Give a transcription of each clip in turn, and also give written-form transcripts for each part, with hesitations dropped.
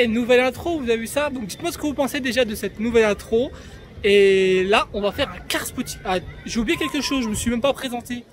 Ouais, nouvelle intro, vous avez vu ça? Donc dites-moi ce que vous pensez déjà de cette nouvelle intro. Et là, on va faire un car spotting. Ah, j'ai oublié quelque chose, je me suis même pas présenté.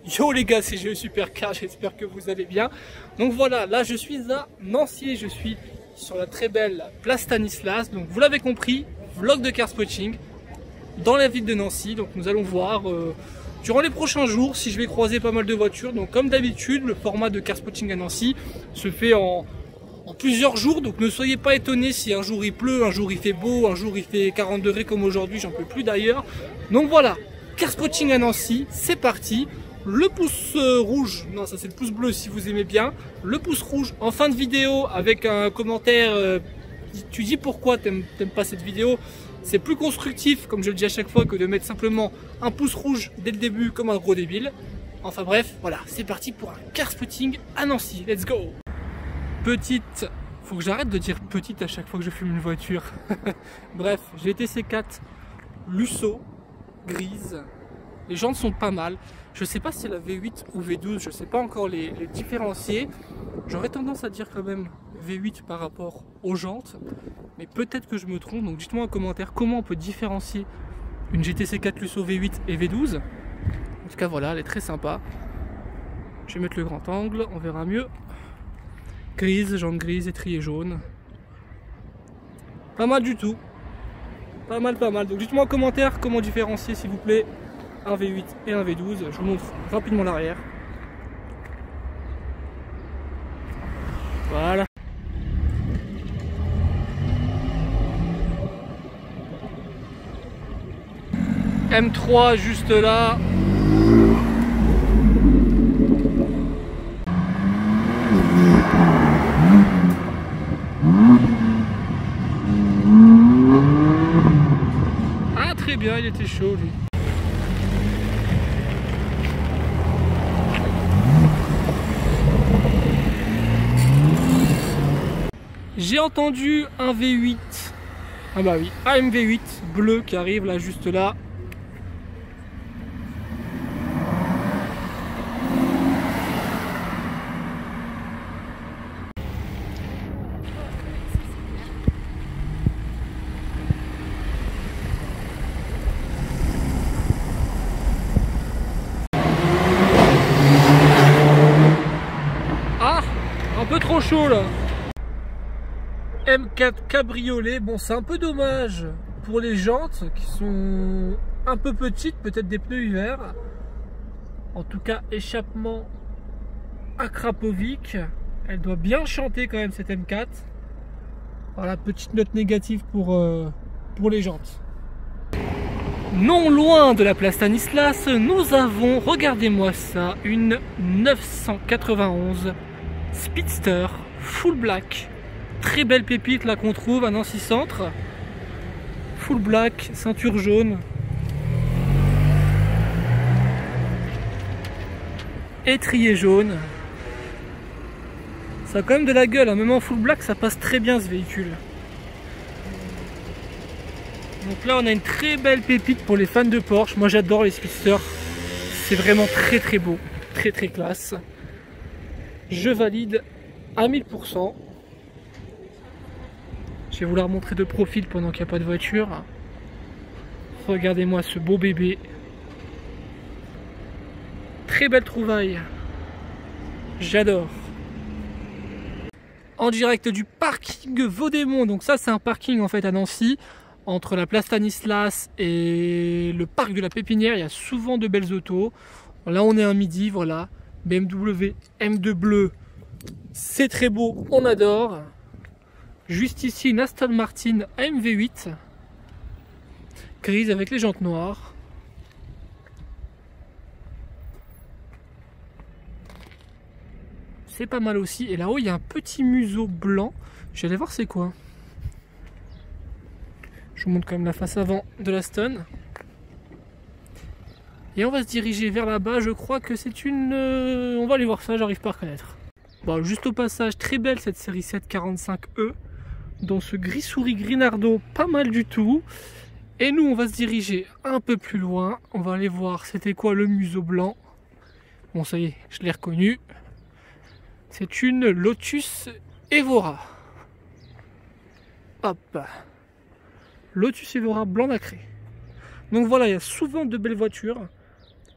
Yo les gars, c'est Géo Supercar, j'espère que vous allez bien. Donc voilà, là je suis à Nancy, je suis sur la très belle place Stanislas. Donc vous l'avez compris, vlog de car spotting dans la ville de Nancy. Donc nous allons voir durant les prochains jours si je vais croiser pas mal de voitures. Donc comme d'habitude, le format de car spotting à Nancy se fait en plusieurs jours, donc ne soyez pas étonnés si un jour il pleut, un jour il fait beau, un jour il fait 40 degrés comme aujourd'hui, j'en peux plus d'ailleurs. Donc voilà, car spotting à Nancy, c'est parti. Le pouce rouge, non ça c'est le pouce bleu si vous aimez bien, le pouce rouge en fin de vidéo avec un commentaire, tu dis pourquoi t'aimes pas cette vidéo. C'est plus constructif, comme je le dis à chaque fois, que de mettre simplement un pouce rouge dès le début comme un gros débile. Enfin bref, voilà, c'est parti pour un car spotting à Nancy, let's go. Petite, faut que j'arrête de dire petite à chaque fois que je fume une voiture. Bref, j'ai été C4 Lusso, grise. Les jantes sont pas mal. Je sais pas si c'est la V8 ou V12, je sais pas encore les différencier. J'aurais tendance à dire quand même V8 par rapport aux jantes. Mais peut-être que je me trompe, donc dites-moi en commentaire comment on peut différencier une GTC 4 Lusso V8 et V12. En tout cas voilà, elle est très sympa. Je vais mettre le grand angle, on verra mieux. Grise, jante grise, étrier jaune. Pas mal du tout. Pas mal, pas mal. Donc dites-moi en commentaire comment différencier s'il vous plaît un V8 et un V12. Je vous montre rapidement l'arrière. Voilà. M3 juste là. Ah très bien, il était chaud lui. J'ai entendu un V8. Ah bah oui, un MV8 bleu qui arrive là juste là. Ah, un peu trop chaud là. M4 cabriolet, bon c'est un peu dommage pour les jantes qui sont un peu petites, peut-être des pneus hiver. En tout cas échappement à Krapovic, elle doit bien chanter quand même cette M4. Voilà, petite note négative pour les jantes. Non loin de la place Stanislas, nous avons, regardez-moi ça, une 991 Speedster full black. Très belle pépite là qu'on trouve à Nancy Centre. Full black, ceinture jaune. Étrier jaune. Ça a quand même de la gueule, hein. Même en full black ça passe très bien ce véhicule. Donc là on a une très belle pépite pour les fans de Porsche. Moi j'adore les Speedsters. C'est vraiment très très beau. Très très classe. Je valide à 1000%. Je vais vous la remontrer de profil pendant qu'il n'y a pas de voiture. Regardez-moi ce beau bébé. Très belle trouvaille. J'adore. En direct du parking Vaudémont. Donc ça c'est un parking en fait à Nancy. Entre la place Stanislas et le parc de la Pépinière. Il y a souvent de belles autos. Là on est un midi, voilà. BMW M2 bleu. C'est très beau, on adore. Juste ici une Aston Martin AMV8 grise avec les jantes noires. C'est pas mal aussi. Et là-haut il y a un petit museau blanc. Je vais aller voir c'est quoi. Je vous montre quand même la face avant de l'Aston. Et on va se diriger vers là-bas. Je crois que c'est une... On va aller voir ça, j'arrive pas à reconnaître. Bon, juste au passage, très belle cette série 745E. Dans ce gris souris Grinardo, pas mal du tout. Et nous on va se diriger un peu plus loin. On va aller voir c'était quoi le museau blanc. Bon ça y est, je l'ai reconnu. C'est une Lotus Evora. Hop. Lotus Evora blanc nacré. Donc voilà, il y a souvent de belles voitures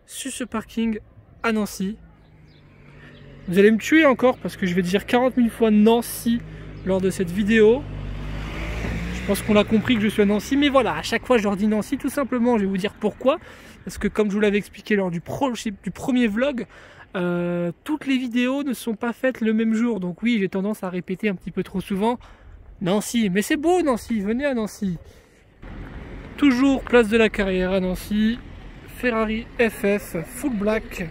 sur ce parking à Nancy. Vous allez me tuer encore parce que je vais dire 40 000 fois Nancy lors de cette vidéo. Je pense qu'on a compris que je suis à Nancy, mais voilà, à chaque fois je leur dis Nancy tout simplement. Je vais vous dire pourquoi. Parce que comme je vous l'avais expliqué lors du premier vlog, toutes les vidéos ne sont pas faites le même jour. Donc oui, j'ai tendance à répéter un petit peu trop souvent Nancy. Mais c'est beau Nancy, venez à Nancy. Toujours place de la Carrière à Nancy. Ferrari FF Full Black.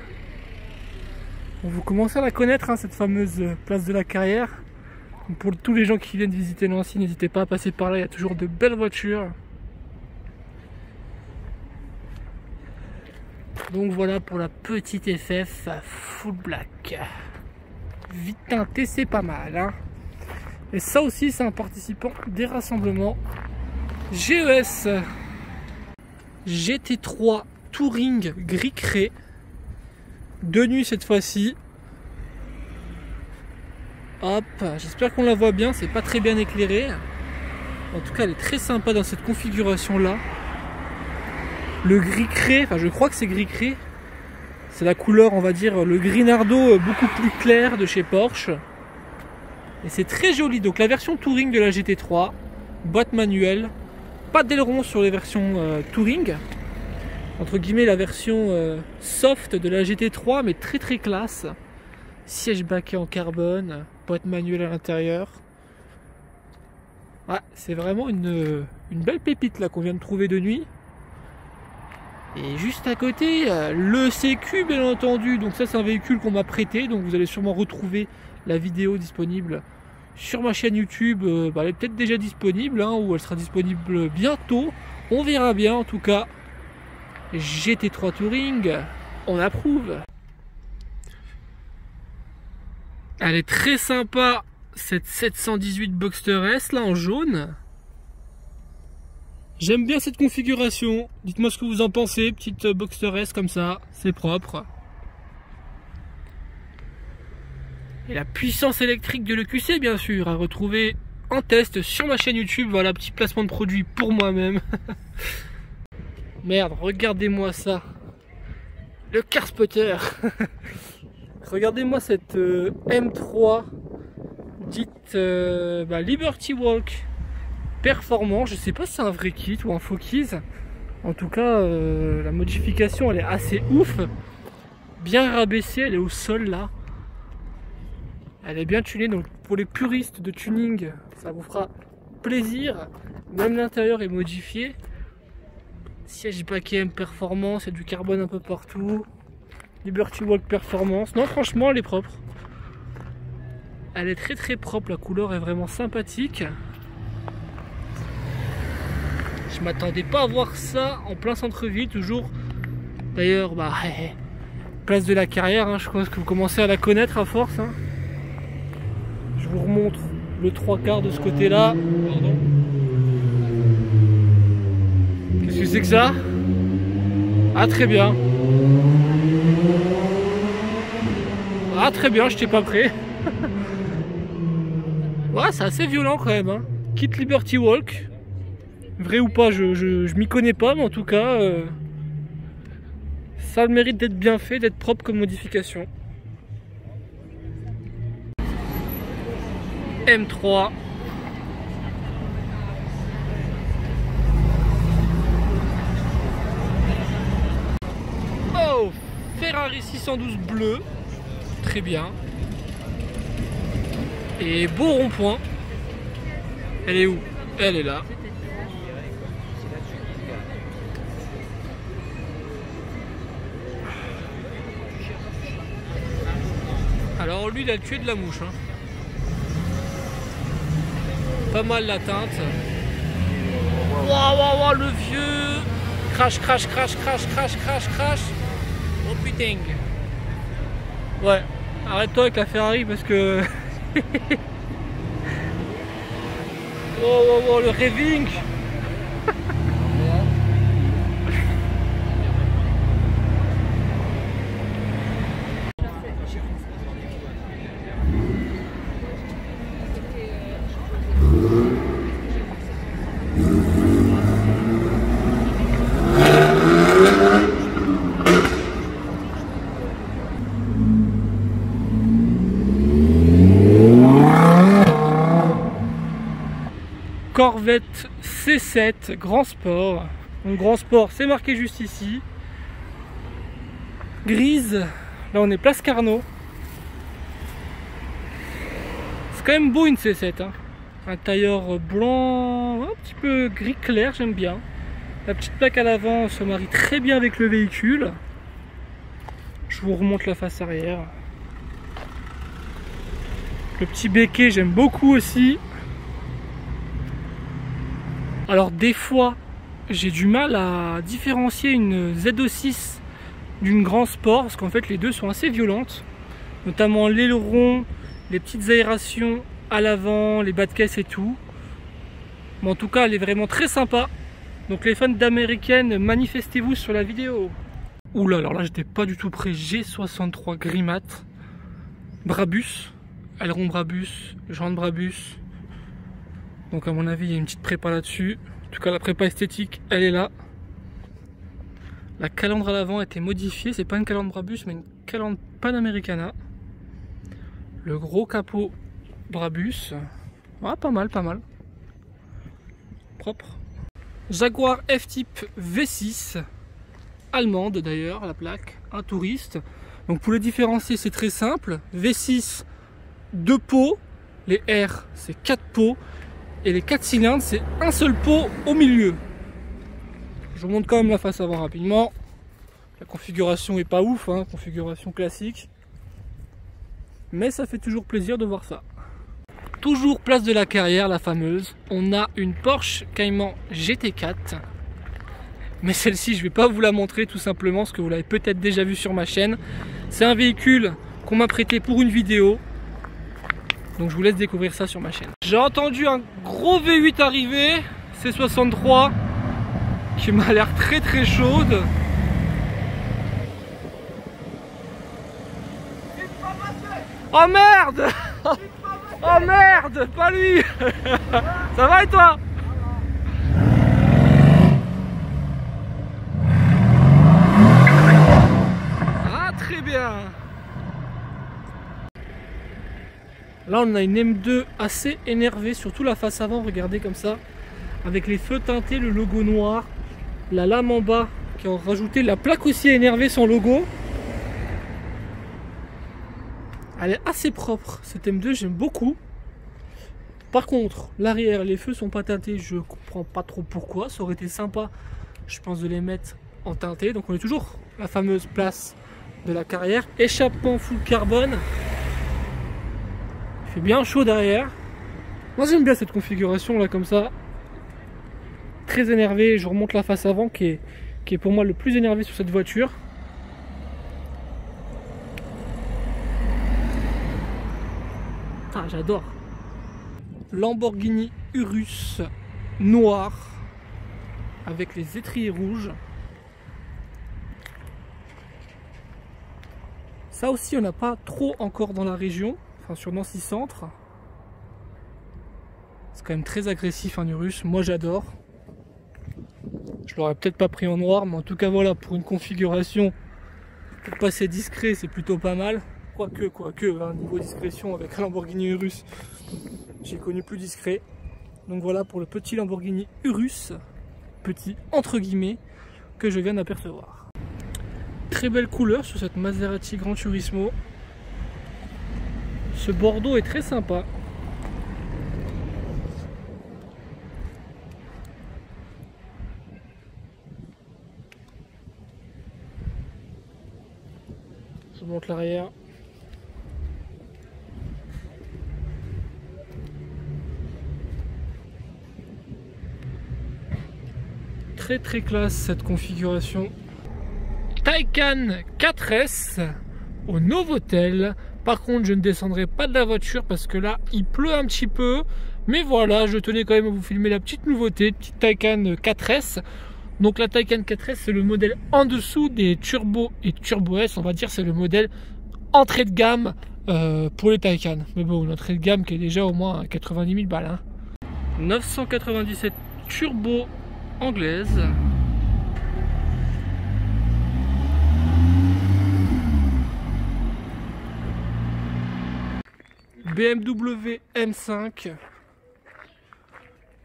Bon, vous commencez à la connaître, hein, cette fameuse place de la Carrière. Donc pour tous les gens qui viennent visiter Nancy, n'hésitez pas à passer par là, il y a toujours de belles voitures. Donc voilà pour la petite FF Full Black. Vite teinté, c'est pas mal. Hein. Et ça aussi, c'est un participant des rassemblements GES. GT3 Touring gris crée. De nuit cette fois-ci. Hop, j'espère qu'on la voit bien, c'est pas très bien éclairé. En tout cas, elle est très sympa dans cette configuration-là. Le gris crée, enfin je crois que c'est gris crée. C'est la couleur, on va dire, le gris nardo beaucoup plus clair de chez Porsche. Et c'est très joli. Donc la version Touring de la GT3, boîte manuelle, pas d'aileron sur les versions Touring. Entre guillemets la version soft de la GT3, mais très très classe. Siège baquet en carbone, boîte manuelle à l'intérieur. Ouais, c'est vraiment une belle pépite là qu'on vient de trouver de nuit. Et juste à côté, le CQ bien entendu. Donc ça c'est un véhicule qu'on m'a prêté. Donc vous allez sûrement retrouver la vidéo disponible sur ma chaîne YouTube. Elle est peut-être déjà disponible, hein, ou elle sera disponible bientôt. On verra bien en tout cas. GT3 Touring, on approuve. Elle est très sympa, cette 718 Boxster S là en jaune. J'aime bien cette configuration. Dites-moi ce que vous en pensez. Petite Boxster S comme ça, c'est propre. Et la puissance électrique de l'EQC bien sûr, à retrouver en test sur ma chaîne YouTube. Voilà, petit placement de produit pour moi-même. Merde, regardez-moi ça. Le car spotter. Regardez-moi cette M3 dite Liberty Walk performant. Je sais pas si c'est un vrai kit ou un faux kit. En tout cas, la modification elle est assez ouf. Bien rabaissée, elle est au sol là. Elle est bien tunée, donc pour les puristes de tuning, ça vous fera plaisir. Même l'intérieur est modifié. Siège baquet M performance, il y a du carbone un peu partout. Liberty Walk performance. Non, franchement, elle est propre. Elle est très très propre, la couleur est vraiment sympathique. Je m'attendais pas à voir ça en plein centre-ville, toujours. D'ailleurs, place de la Carrière, hein, je pense que vous commencez à la connaître à force. Hein. Je vous remontre le 3/4 de ce côté-là. Pardon. Qu'est-ce que c'est que ça? Ah, très bien. Ah, très bien, je n'étais pas prêt. Ouais, c'est assez violent quand même. Hein. Kit Liberty Walk. Vrai ou pas, je m'y connais pas, mais en tout cas, ça a le mérite d'être bien fait, d'être propre comme modification. M3. Oh, Ferrari 612 bleu. Très bien. Et beau rond-point. Elle est où? Elle est là. Alors lui il a tué de la mouche. Hein. Pas mal la teinte. Waouh, waouh, waouh, le vieux. Crash, crash, crash, crash, crash, crash, crash. Oh putain. Ouais, arrête-toi avec la Ferrari parce que... oh, oh, oh, le raving. Corvette C7 Grand Sport. Donc Grand Sport, c'est marqué juste ici. Grise. Là on est place Carnot. C'est quand même beau une C7. Hein. Un tailleur blanc, un petit peu gris clair, j'aime bien. La petite plaque à l'avant se marie très bien avec le véhicule. Je vous remonte la face arrière. Le petit béquet, j'aime beaucoup aussi. Alors des fois, j'ai du mal à différencier une ZO6 d'une Grand Sport, parce qu'en fait les deux sont assez violentes. Notamment l'aileron, les petites aérations à l'avant, les bas de caisse et tout. Mais en tout cas, elle est vraiment très sympa. Donc les fans d'américaine, manifestez-vous sur la vidéo. Oula, alors là, j'étais pas du tout prêt. G63 gris mat. Brabus. Aileron Brabus, jantes Brabus. Donc à mon avis, il y a une petite prépa là-dessus. En tout cas, la prépa esthétique, elle est là. La calandre à l'avant a été modifiée. C'est pas une calandre Brabus, mais une calandre Panamericana. Le gros capot Brabus. Ah, pas mal, pas mal. Propre. Jaguar F-Type V6. Allemande d'ailleurs, la plaque. Un touriste. Donc pour les différencier, c'est très simple. V6, 2 pots. Les R, c'est 4 pots. Et les 4 cylindres, c'est un seul pot au milieu. Je vous montre quand même la face avant rapidement. La configuration est pas ouf, hein, configuration classique. Mais ça fait toujours plaisir de voir ça. Toujours place de la Carrière, la fameuse. On a une Porsche Cayman GT4. Mais celle-ci, je vais pas vous la montrer tout simplement parce que vous l'avez peut-être déjà vu sur ma chaîne. C'est un véhicule qu'on m'a prêté pour une vidéo. Donc je vous laisse découvrir ça sur ma chaîne. J'ai entendu un gros V8 arriver, C63, qui m'a l'air très très chaude. Oh merde! Oh merde! Pas lui! Ça va et toi? Ah, très bien! Là on a une M2 assez énervée, surtout la face avant, regardez comme ça, avec les feux teintés, le logo noir, la lame en bas qui a rajouté, la plaque aussi a énervé son logo. Elle est assez propre cette M2, j'aime beaucoup. Par contre l'arrière, les feux sont pas teintés, je comprends pas trop pourquoi, ça aurait été sympa je pense de les mettre en teinté. Donc on est toujours la fameuse place de la Carrière, échappement full carbone. Il fait bien chaud derrière. Moi j'aime bien cette configuration là comme ça. Très énervé, je remonte la face avant qui est pour moi le plus énervé sur cette voiture. Ah j'adore. Lamborghini Urus noir avec les étriers rouges. Ça aussi on n'a pas trop encore dans la région. Enfin, sur Nancy Centre. C'est quand même très agressif un Urus, moi j'adore. Je l'aurais peut-être pas pris en noir, mais en tout cas voilà, pour une configuration pour passer discret, c'est plutôt pas mal. Quoique, hein, niveau discrétion avec un Lamborghini Urus, j'ai connu plus discret. Donc voilà pour le petit Lamborghini Urus, petit entre guillemets, que je viens d'apercevoir. Très belle couleur sur cette Maserati Gran Turismo. Ce bordeaux est très sympa. Je vous montre l'arrière. Très très classe cette configuration. Taycan 4S au Novotel. Par contre, je ne descendrai pas de la voiture parce que là, il pleut un petit peu. Mais voilà, je tenais quand même à vous filmer la petite nouveauté, petite Taycan 4S. Donc la Taycan 4S, c'est le modèle en dessous des Turbo et Turbo S. On va dire c'est le modèle entrée de gamme pour les Taycan. Mais bon, une entrée de gamme qui est déjà au moins à 90 000 balles. Hein. 997 Turbo anglaise. BMW M5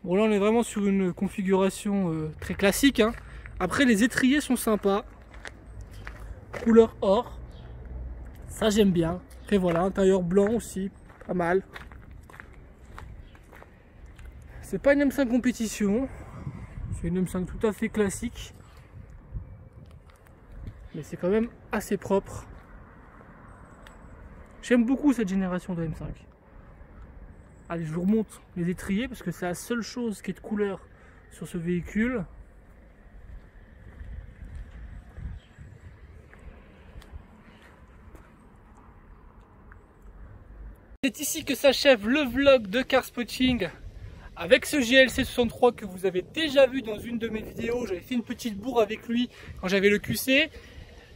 Bon là on est vraiment sur une configuration très classique, hein. Après les étriers sont sympas. Couleur or. Ça j'aime bien. Après voilà, intérieur blanc aussi, pas mal. C'est pas une M5 compétition. C'est une M5 tout à fait classique. Mais c'est quand même assez propre. J'aime beaucoup cette génération de M5. Allez, je vous remonte les étriers parce que c'est la seule chose qui est de couleur sur ce véhicule. C'est ici que s'achève le vlog de Carspotting avec ce GLC 63 que vous avez déjà vu dans une de mes vidéos. J'avais fait une petite bourre avec lui quand j'avais le QC.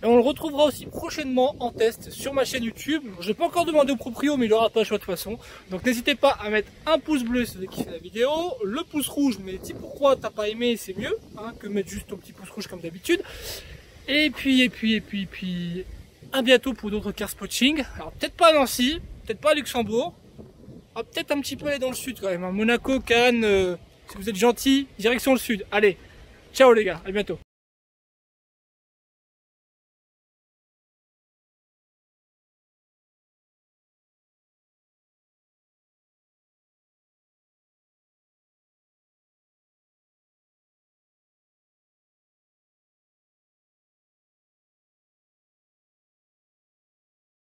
Et on le retrouvera aussi prochainement en test sur ma chaîne YouTube. Je n'ai pas encore demandé au proprio, mais il n'aura pas le choix de toute façon. Donc n'hésitez pas à mettre un pouce bleu si vous avez kiffé la vidéo, le pouce rouge, mais dis pourquoi t'as pas aimé, c'est mieux hein, que mettre juste ton petit pouce rouge comme d'habitude. Et puis, à bientôt pour d'autres Carspotting. Alors peut-être pas à Nancy, peut-être pas à Luxembourg, peut-être un petit peu aller dans le sud quand même. Monaco, Cannes, si vous êtes gentil, direction le sud. Allez, ciao les gars, à bientôt.